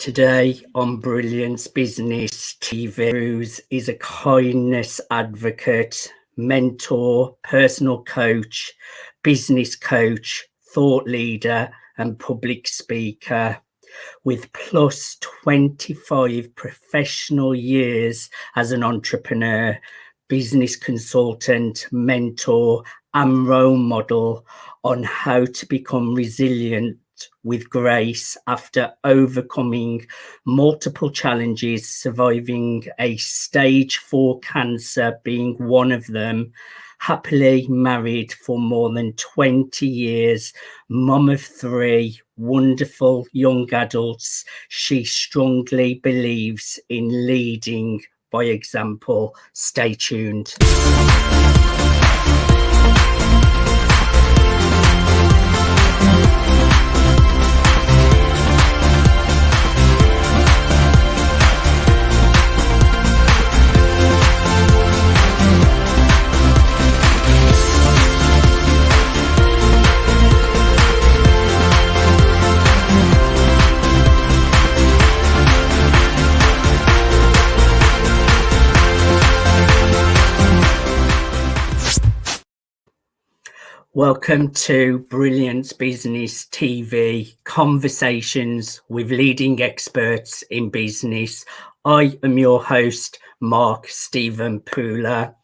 Today on Brilliance Business TV, Vercruysse is a kindness advocate, mentor, personal coach, business coach, thought leader, and public speaker. With plus 25 professional years as an entrepreneur, business consultant, mentor, and role model on how to become resilient with grace after overcoming multiple challenges, surviving a stage 4 cancer being one of them, happily married for more than 20 years, mum of 3 wonderful young adults. She strongly believes in leading by example. Stay tuned. Welcome to Brilliance Business TV, conversations with leading experts in business. I am your host, Mark Stephen Pooler.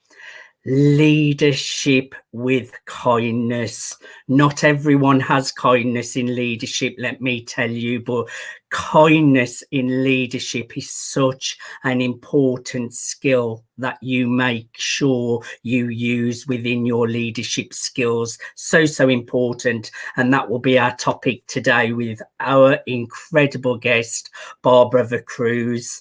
Leadership with kindness. Not everyone has kindness in leadership, let me tell you, but kindness in leadership is such an important skill that you make sure you use within your leadership skills. So important. And that will be our topic today with our incredible guest, Barbara Vercruysse.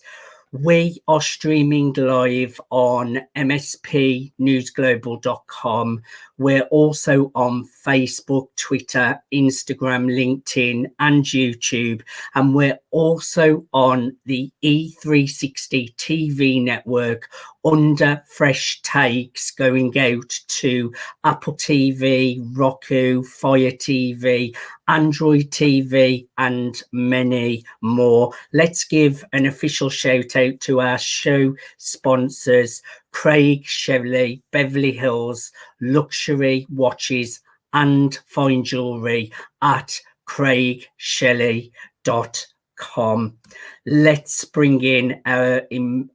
We are streaming live on mspnewsglobal.com. We're also on Facebook, Twitter, Instagram, LinkedIn, and YouTube. And we're also on the E360 TV network under Fresh Takes, going out to Apple TV, Roku, Fire TV, Android TV, and many more. Let's give an official shout out to our show sponsors, Craig Shelley, Beverly Hills Luxury Watches and Fine Jewelry at craigshelley.com. Let's bring in our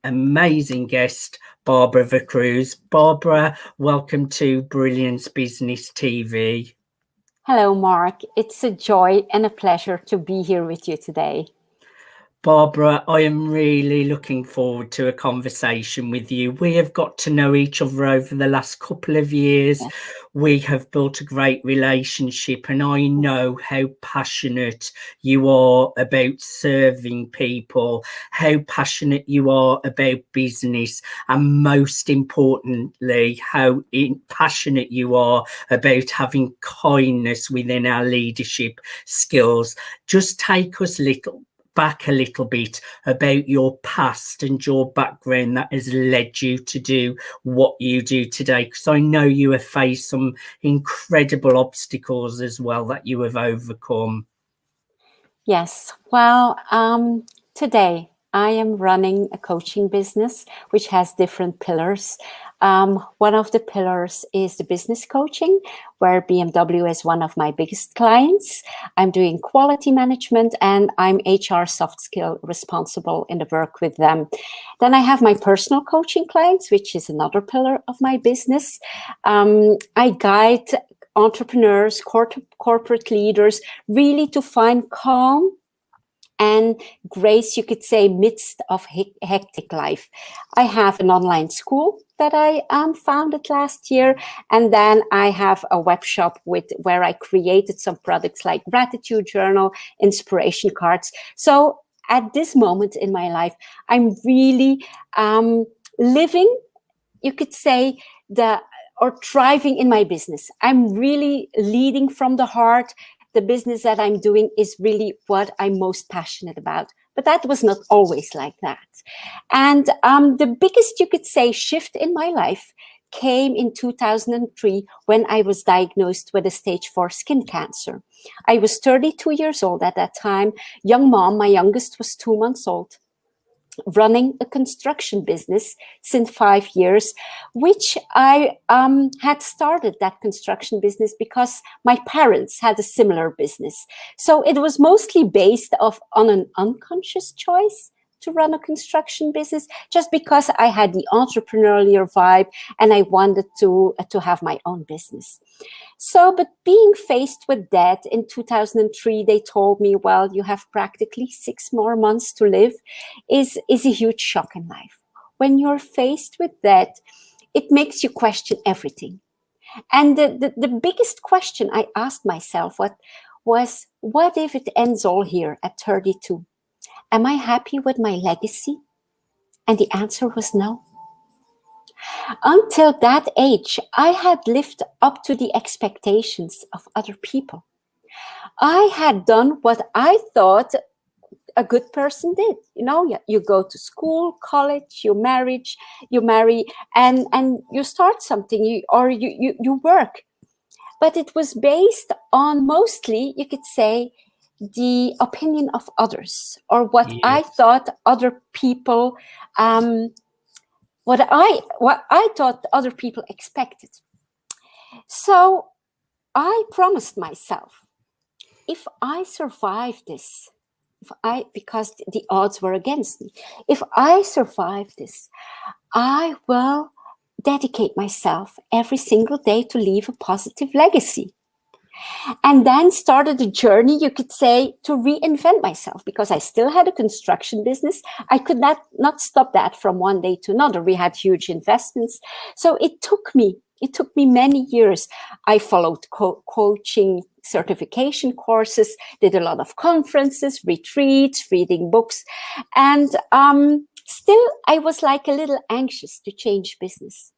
amazing guest, Barbara Vercruysse. Barbara, welcome to Brilliance Business TV. Hello, Mark. It's a joy and a pleasure to be here with you today. Barbara, I am really looking forward to a conversation with you. We have got to know each other over the last couple of years. Yes. We have built a great relationship, and I know how passionate you are about serving people, how passionate you are about business, and most importantly, how passionate you are about having kindness within our leadership skills. Just take us back a little bit about your past and your background that has led you to do what you do today, because I know you have faced some incredible obstacles as well that you have overcome. Yes, well, today I am running a coaching business which has different pillars. One of the pillars is the business coaching, where BMW is one of my biggest clients. I'm doing quality management, and I'm HR soft skill responsible in the work with them. Then I have my personal coaching clients, which is another pillar of my business. I guide entrepreneurs, corporate leaders, really to find calm and grace, you could say, midst of hectic life. I have an online school that I founded last year, and then I have a web shop where I created some products like gratitude journal, inspiration cards. So at this moment in my life, I'm really living, you could say, or thriving in my business. I'm really leading from the heart. The business that I'm doing is really what I'm most passionate about. But that was not always like that. And the biggest, you could say, shift in my life came in 2003 when I was diagnosed with a stage 4 skin cancer. I was 32 years old at that time, young mom. My youngest was 2 months old, running a construction business since 5 years, which I had started that construction business because my parents had a similar business. So it was mostly based on an unconscious choice to run a construction business, just because I had the entrepreneurial vibe and I wanted to have my own business. So, but being faced with that in 2003, they told me, well, you have practically 6 more months to live, is a huge shock in life. When you're faced with that, it makes you question everything. And the biggest question I asked myself was, what if it ends all here at 32? Am I happy with my legacy? And the answer was no. Until that age, I had lived up to the expectations of other people. I had done what I thought a good person did. You know, you go to school, college, you marry, and you start something, you work. But it was based on mostly, you could say, the opinion of others, or what I thought other people, what I thought other people expected. So I promised myself, if I survive this, because the odds were against me, if I survive this, I will dedicate myself every single day to leave a positive legacy. And then started a journey, you could say, to reinvent myself, because I still had a construction business. I could not stop that from one day to another. We had huge investments. So it took me many years. I followed coaching certification courses, did a lot of conferences, retreats, reading books. And still, I was like a little anxious to change business.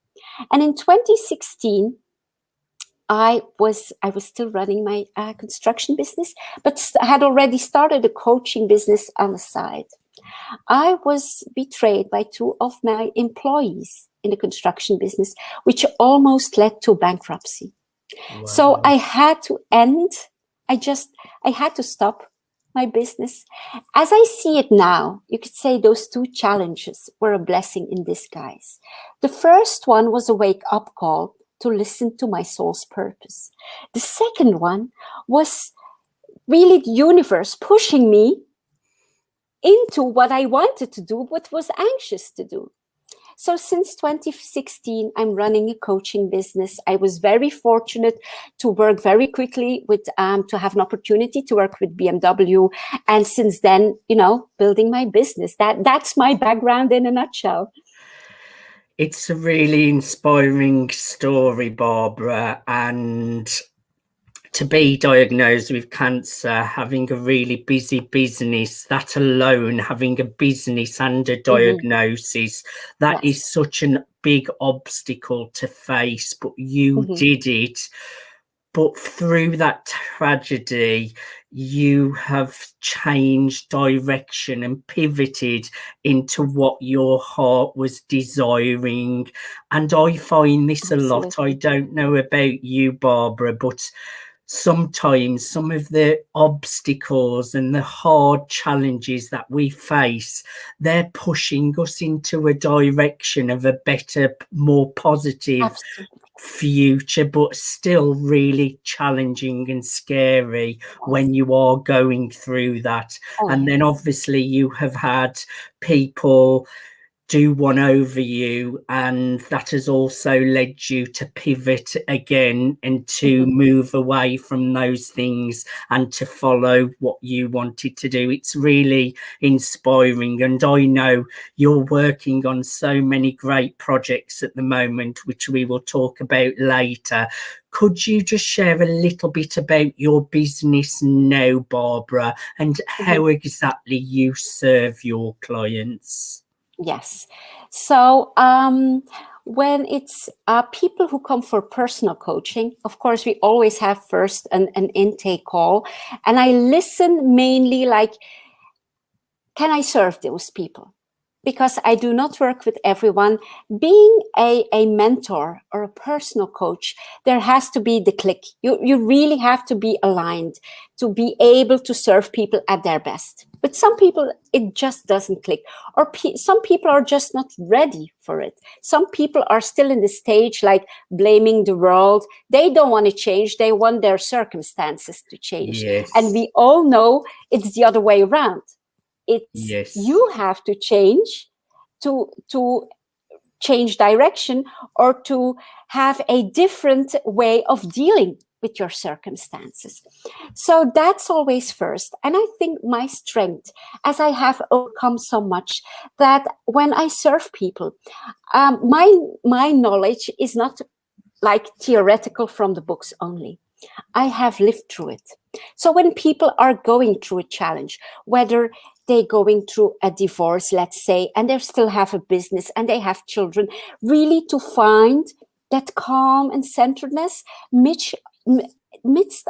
And in 2016, I was still running my construction business, but had already started a coaching business on the side. I was betrayed by 2 of my employees in the construction business, which almost led to bankruptcy. Wow. So I had to I had to stop my business. As I see it now, you could say those 2 challenges were a blessing in disguise. The first one was a wake-up call to listen to my soul's purpose. The second one was really the universe pushing me into what I wanted to do, but was anxious to do. So since 2016, I'm running a coaching business. I was very fortunate to work very quickly with, to have an opportunity to work with BMW. And since then, building my business. That's my background in a nutshell. It's a really inspiring story, Barbara, and to be diagnosed with cancer, having a really busy business, that alone, having a business and a diagnosis, that is such a big obstacle to face, but you did it. But through that tragedy, you have changed direction and pivoted into what your heart was desiring. And I find this a lot. I don't know about you, Barbara, but sometimes some of the obstacles and the hard challenges that we face, they're pushing us into a direction of a better, more positive future, but still really challenging and scary when you are going through that. And then obviously you have had people do one over you, and that has also led you to pivot again and to move away from those things and to follow what you wanted to do. It's really inspiring, and I know you're working on so many great projects at the moment, which we will talk about later. Could you just share a little bit about your business now, Barbara, and how exactly you serve your clients? Yes. So when it's people who come for personal coaching, of course, we always have first an intake call. And I listen mainly like, can I serve those people? because I do not work with everyone, being a mentor or a personal coach, there has to be the click. You really have to be aligned to be able to serve people at their best. But some people, it just doesn't click. Or some people are just not ready for it. Some people are still in the stage like blaming the world. They don't want to change. They want their circumstances to change. Yes. And we all know it's the other way around. It's Yes. you have to change to change direction or to have a different way of dealing with your circumstances. So that's always first. And I think my strength, as I have overcome so much, that when I serve people, my knowledge is not like theoretical from the books only. I have lived through it. So when people are going through a challenge, whether they're going through a divorce, let's say, and they still have a business and they have children, really to find that calm and centeredness midst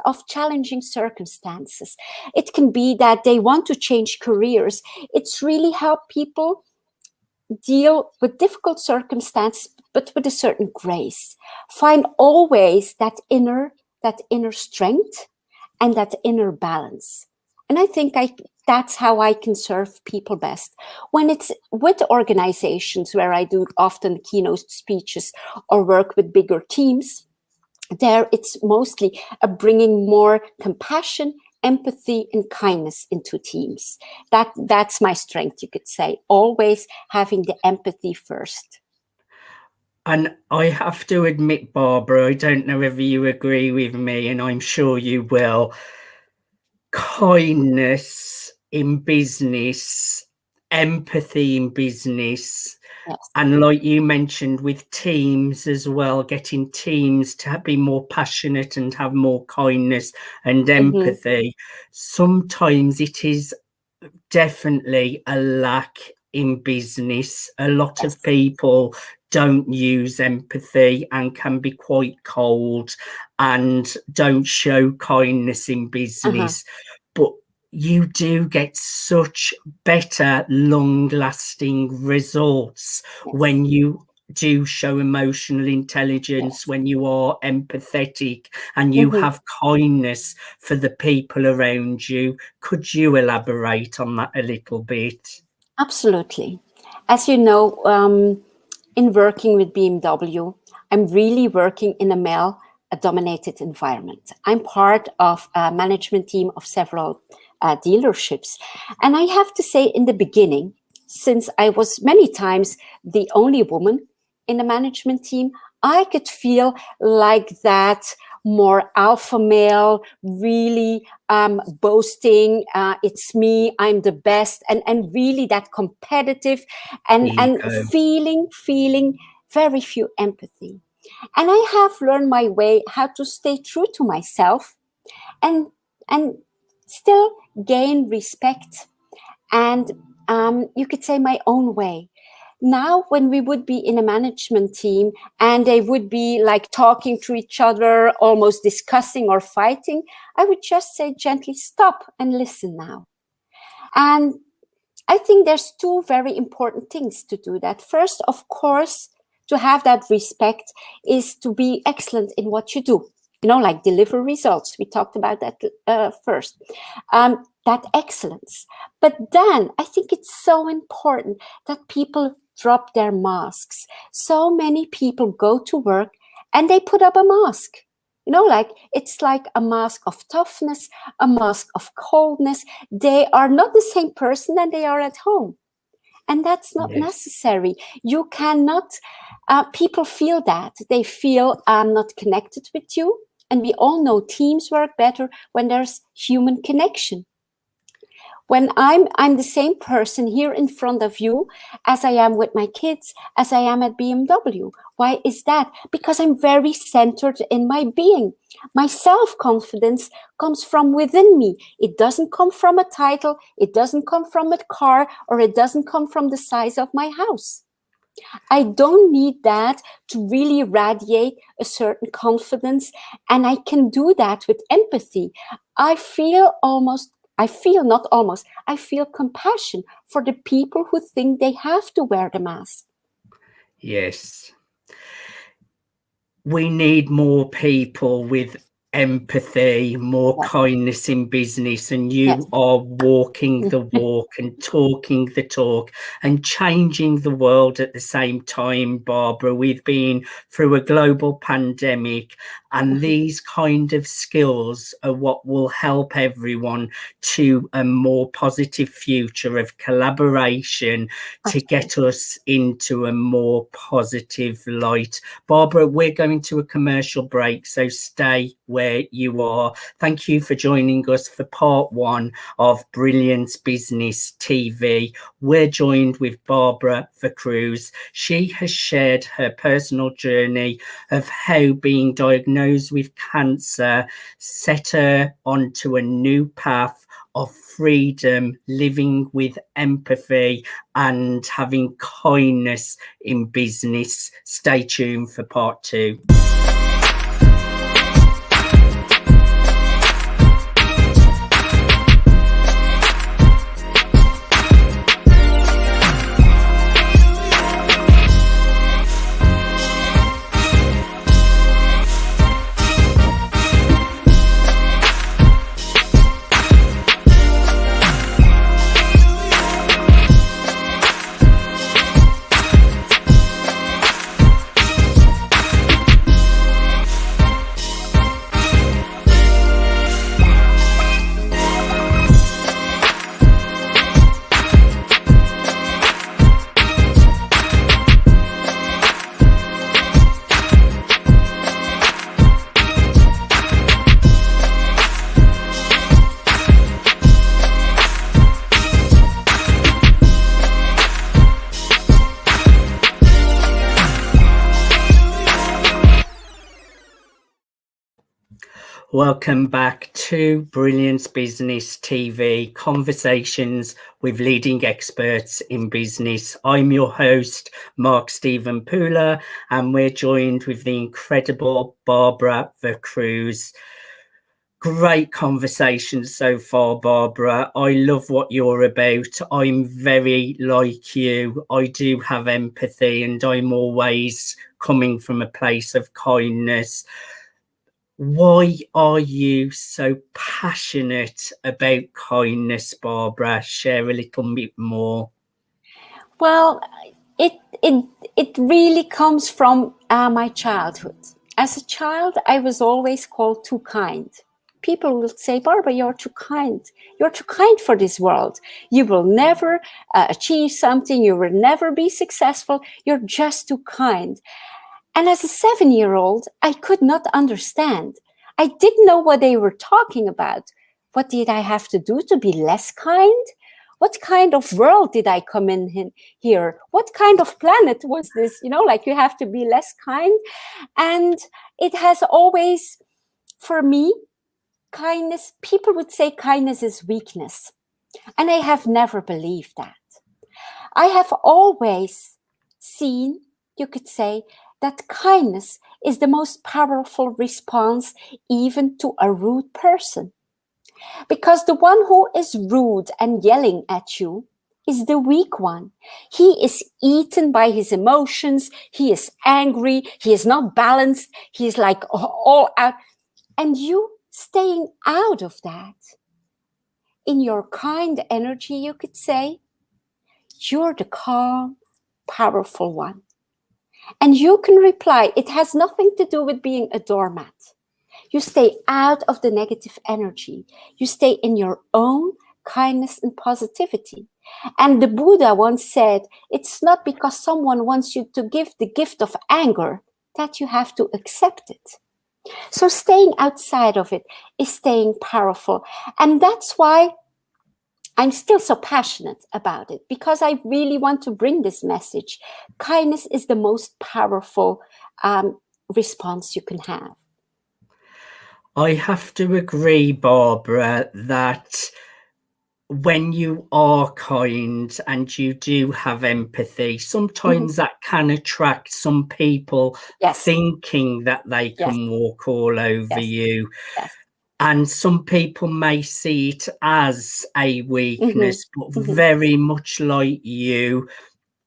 of challenging circumstances. It can be that they want to change careers. It's really help people deal with difficult circumstances, but with a certain grace. Find always that inner strength and that inner balance. And I think that's how I can serve people best. When it's with organizations where I do often keynote speeches or work with bigger teams, there it's mostly bringing more compassion, empathy, and kindness into teams. That's my strength, you could say. Always having the empathy first. And I have to admit, Barbara, I don't know whether you agree with me, and I'm sure you will. Kindness in business, empathy in business, yes. And like you mentioned with teams as well, getting teams to be more passionate and have more kindness and empathy. Sometimes it is definitely a lack in business. A lot of people don't use empathy and can be quite cold and don't show kindness in business. But you do get such better long-lasting results when you do show emotional intelligence, when you are empathetic and you have kindness for the people around you. Could you elaborate on that a little bit? Absolutely. As you know, in working with BMW, I'm really working in a male-dominated environment. I'm part of a management team of several dealerships. And I have to say, in the beginning, since I was many times the only woman in the management team, I could feel like that more alpha male, really boasting, it's me, I'm the best, and really that competitive and feeling very few empathy. And I have learned my way how to stay true to myself and still gain respect and you could say my own way. Now, when we would be in a management team and they would be like talking to each other, almost discussing or fighting, I would just say gently, stop and listen now. And I think there's two very important things to do that. First, of course, to have that respect is to be excellent in what you do. You know, like deliver results. We talked about that first. That excellence. But then I think it's so important that people drop their masks. So many people go to work and they put up a mask. You know, like it's like a mask of toughness, a mask of coldness. They are not the same person than they are at home. And that's not necessary. You cannot, people feel that. They feel I'm not connected with you. And we all know teams work better when there's human connection. When I'm the same person here in front of you as I am with my kids, as I am at BMW. Why is that? Because I'm very centered in my being. My self-confidence comes from within me. It doesn't come from a title. It doesn't come from a car, or it doesn't come from the size of my house. I don't need that to really radiate a certain confidence. And I can do that with empathy. I feel almost I feel not almost, I feel compassion for the people who think they have to wear the mask. Yes. We need more people with empathy, more Yes. kindness in business, and you Yes. are walking the walk and talking the talk and changing the world at the same time, Barbara. We've been through a global pandemic, and these kind of skills are what will help everyone to a more positive future of collaboration to get us into a more positive light. Barbara, we're going to a commercial break, so stay where you are. Thank you for joining us for part one of Brilliance Business TV. We're joined with Barbara Vercruysse. She has shared her personal journey of how being diagnosed with cancer set her onto a new path of freedom, living with empathy and having kindness in business. Stay tuned for part two. Welcome back to Brilliance Business TV, conversations with leading experts in business. I'm your host, Mark Stephen Pooler, and we're joined with the incredible Barbara Vercruysse. Great conversation so far, Barbara. I love what you're about. I'm very like you. I do have empathy, and I'm always coming from a place of kindness. Why are you so passionate about kindness, Barbara? Share a little bit more. Well, it really comes from my childhood. As a child, I was always called too kind. People will say, Barbara, you're too kind. You're too kind for this world. You will never achieve something. You will never be successful. You're just too kind. And as a 7-year-old, I could not understand. I didn't know what they were talking about. What did I have to do to be less kind? What kind of world did I come in here? What kind of planet was this? You know, like you have to be less kind. And it has always, for me, kindness, people would say kindness is weakness. And I have never believed that. I have always seen, you could say, that kindness is the most powerful response even to a rude person. Because the one who is rude and yelling at you is the weak one. He is eaten by his emotions. He is angry. He is not balanced. He is like all out. And you staying out of that, in your kind energy, you could say, you're the calm, powerful one. And you can reply, it has nothing to do with being a doormat. You stay out of the negative energy. You stay in your own kindness and positivity. And the Buddha once said, it's not because someone wants you to give the gift of anger that you have to accept it. So staying outside of it is staying powerful. And that's why I'm still so passionate about it, because I really want to bring this message. Kindness is the most powerful response you can have. I have to agree, Barbara, that when you are kind and you do have empathy, sometimes that can attract some people thinking that they can walk all over you. Yes. And some people may see it as a weakness, but Mm-hmm. very much like you,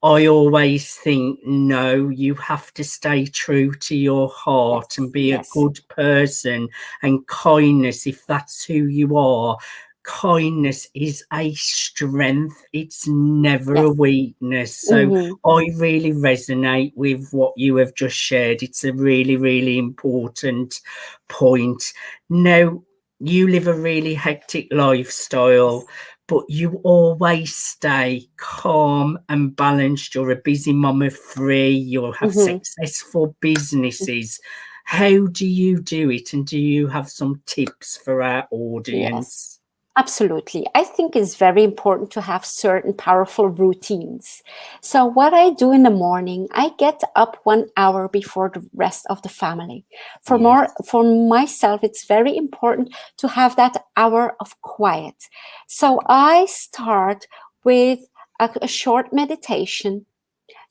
I always think, no, you have to stay true to your heart and be a Yes. good person. And kindness, if that's who you are, kindness is a strength. It's never a Yes. weakness. So Mm-hmm. I really resonate with what you have just shared. It's a really, really important point. Now, you live a really hectic lifestyle, but you always stay calm and balanced. You're a busy mum of three, you'll have Mm-hmm. successful businesses. How do you do it? And do you have some tips for our audience? Yes, absolutely. I think it's very important to have certain powerful routines. So what I do in the morning, I get up 1 hour before the rest of the family. Yes. For myself, it's very important to have that hour of quiet. So I start with a short meditation,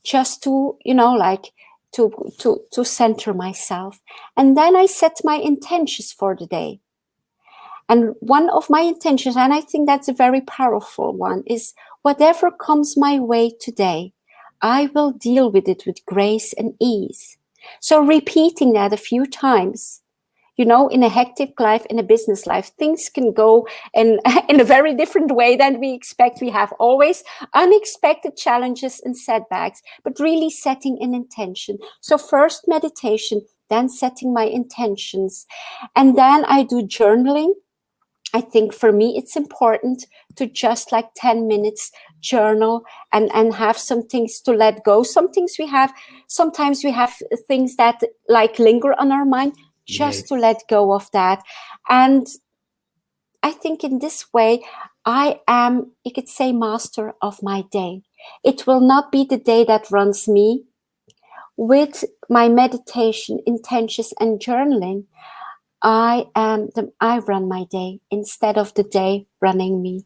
just to, like, to center myself. And then I set my intentions for the day. And one of my intentions, and I think that's a very powerful one, is whatever comes my way today, I will deal with it with grace and ease. So repeating that a few times, in a hectic life, in a business life, things can go in, in a very different way than we expect. We have always unexpected challenges and setbacks, but really setting an intention. So first meditation, then setting my intentions. And then I do journaling. I think for me, it's important to just like 10 minutes journal and have some things to let go. Sometimes we have things that like linger on our mind, just to Yes. let go of that. And I think in this way, I am, you could say, master of my day. It will not be the day that runs me. With my meditation, intentions, and journaling, I run my day instead of the day running me.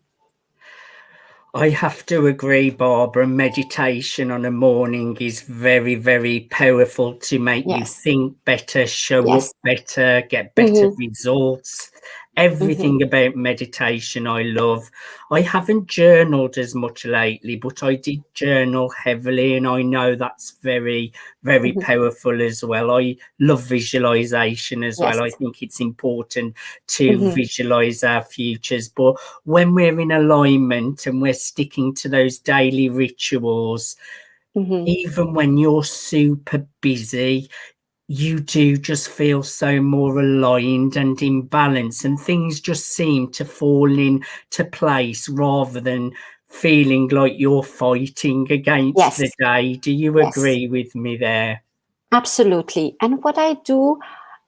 I have to agree, Barbara. Meditation on a morning is very, very powerful to make you Yes, think better, show up yes. better, get better Mm-hmm, results. mm-hmm, Everything about meditation I love. I haven't journaled as much lately, but I did journal heavily, and I know that's very, very mm-hmm. powerful as well. I love visualization as well. Yes. I think it's important to Mm-hmm, visualize our futures, but when we're in alignment and we're sticking to those daily rituals, mm-hmm. even when you're super busy, you do just feel so more aligned and in balance, and things just seem to fall into place rather than feeling like you're fighting against the Yes, day. Do you yes, agree with me there? absolutely. And what I do,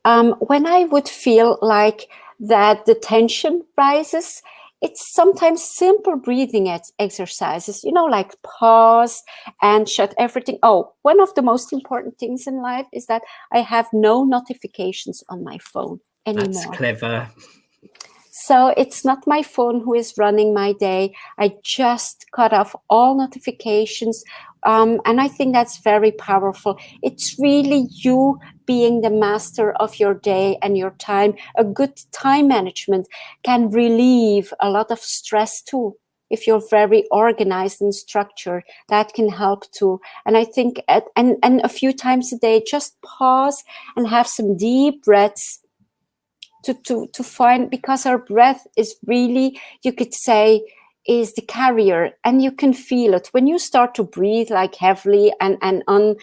when I would feel like that the tension rises, it's sometimes simple breathing exercises, like pause and shut everything. Oh, one of the most important things in life is that I have no notifications on my phone That's anymore. clever. So it's not my phone who is running my day. I just cut off all notifications. And I think that's very powerful. It's really you being the master of your day and your time. A good time management can relieve a lot of stress too. If you're very organized and structured, that can help too. And I think, and a few times a day, just pause and have some deep breaths to find, because our breath is really, you could say, is the carrier, and you can feel it when you start to breathe like heavily and on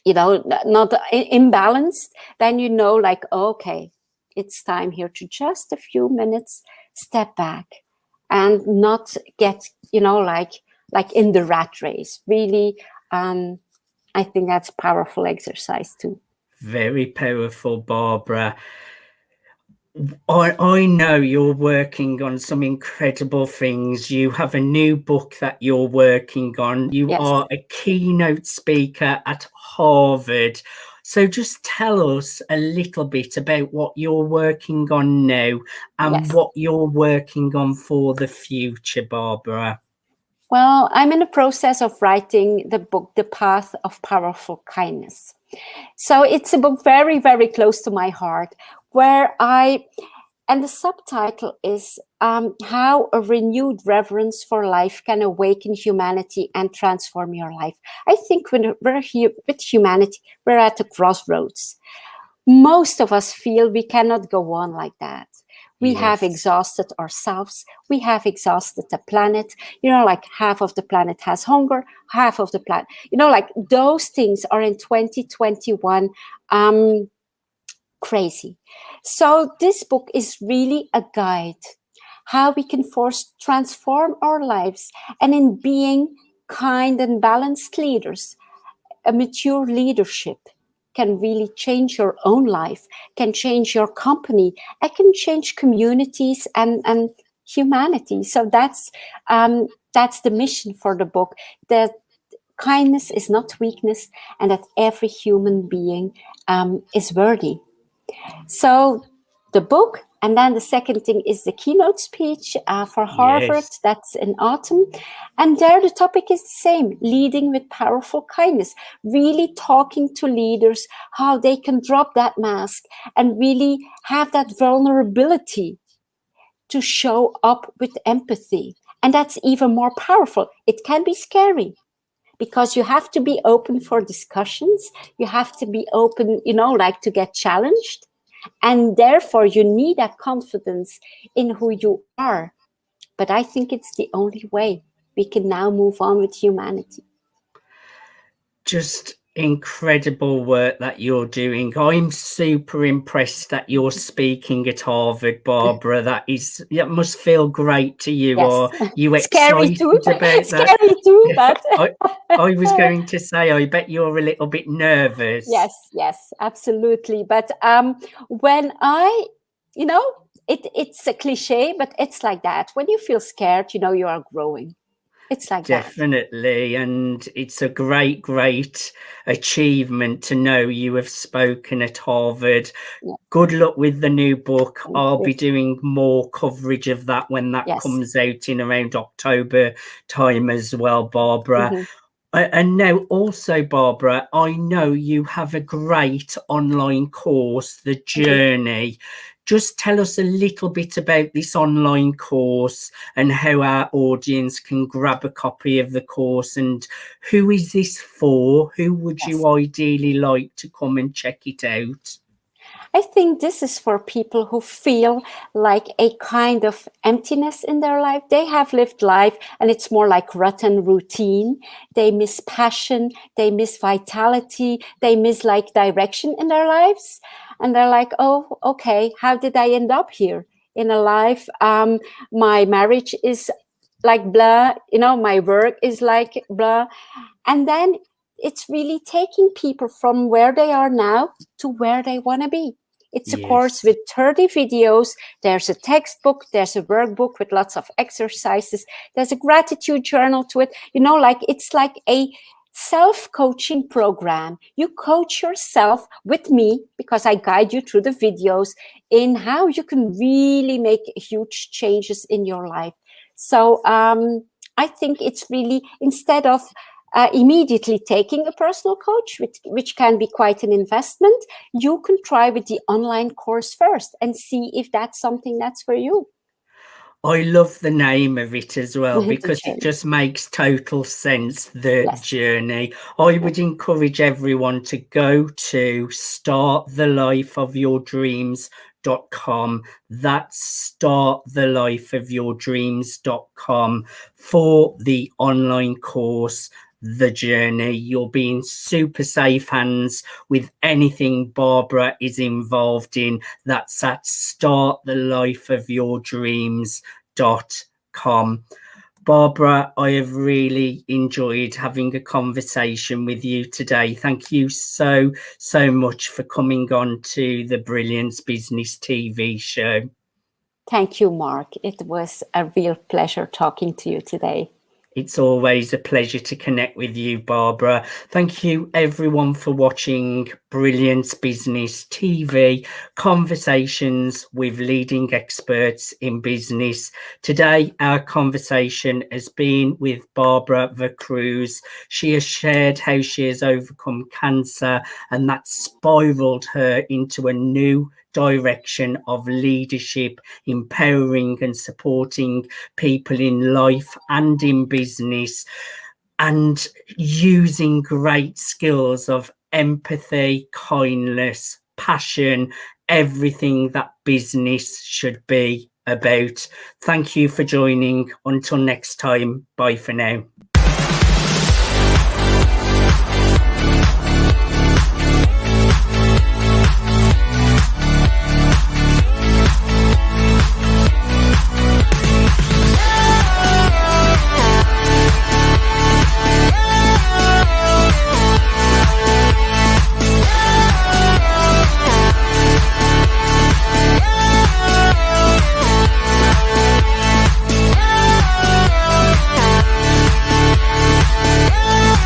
not imbalanced. Then like, okay, it's time here to just a few minutes step back and not get like in the rat race really. I think that's powerful exercise too. Very powerful, Barbara. I know you're working on some incredible things. You have a new book that you're working on. You Yes, are a keynote speaker at Harvard. So just tell us a little bit about what you're working on now and yes. what you're working on for the future, Barbara. Well, I'm in the process of writing the book, The Path of Powerful Kindness. So it's a book very, very close to my heart, and the subtitle is How a Renewed Reverence for Life Can Awaken Humanity and Transform Your Life. I think when we're here with humanity, we're at the crossroads. Most of us feel we cannot go on like that. We have exhausted ourselves. We have exhausted the planet. Like half of the planet has hunger, half of the planet, like those things are in 2021 crazy. So this book is really a guide how we can transform our lives, and in being kind and balanced leaders, a mature leadership can really change your own life, can change your company, and can change communities and humanity. So that's the mission for the book, that kindness is not weakness, and that every human being is worthy. So the book, and then the second thing is the keynote speech for Harvard. That's in autumn. And there the topic is the same, leading with powerful kindness, really talking to leaders how they can drop that mask and really have that vulnerability to show up with empathy. And that's even more powerful. It can be scary, because you have to be open for discussions. You have to be open, like to get challenged. And therefore, you need that confidence in who you are. But I think it's the only way we can now move on with humanity. Just incredible work that you're doing. I'm super impressed that you're speaking at Harvard, Barbara. That must feel great to you. Yes. Are you Scary excited too. about that? Scary too, but I was going to say, I bet you're a little bit nervous. Yes, absolutely. But when it's a cliche, but it's like that. When you feel scared, you are growing. It's like definitely. And it's a great achievement to know you have spoken at Harvard. Good luck with the new book. I'll be doing more coverage of that when that comes out in around October time as well, Barbara. And now also, Barbara, I know you have a great online course, The Journey. Just tell us a little bit about this online course and how our audience can grab a copy of the course, and who is this for? Who would you ideally like to come and check it out? I think this is for people who feel like a kind of emptiness in their life. They have lived life and it's more like rut and routine. They miss passion, they miss vitality, they miss like direction in their lives. And they're like, oh, okay, how did I end up here in a life? My marriage is like blah, my work is like blah. And then it's really taking people from where they are now to where they want to be. It's a course with 30 videos. There's a textbook. There's a workbook with lots of exercises. There's a gratitude journal to it. It's like a self-coaching program. You coach yourself with me because I guide you through the videos in how you can really make huge changes in your life. So I think it's really, instead of immediately taking a personal coach, which can be quite an investment, you can try with the online course first and see if that's something that's for you. I love the name of it as well, because it just makes total sense, The Journey. I would encourage everyone to go to startthelifeofyourdreams.com. That's startthelifeofyourdreams.com for the online course, The Journey. You'll be in super safe hands with anything Barbara is involved in. That's at startthelifeofyourdreams.com. Barbara, I have really enjoyed having a conversation with you today. Thank you so much for coming on to the Brilliance Business TV show. Thank you, Mark. It was a real pleasure talking to you today. It's always a pleasure to connect with you, Barbara. Thank you, everyone, for watching. Brilliance Business TV, conversations with leading experts in business. Today, our conversation has been with Barbara Vercruysse. She has shared how she has overcome cancer, and that spiraled her into a new direction of leadership, empowering and supporting people in life and in business, and using great skills of empathy, kindness, passion, everything that business should be about. Thank you for joining. Until next time, bye for now.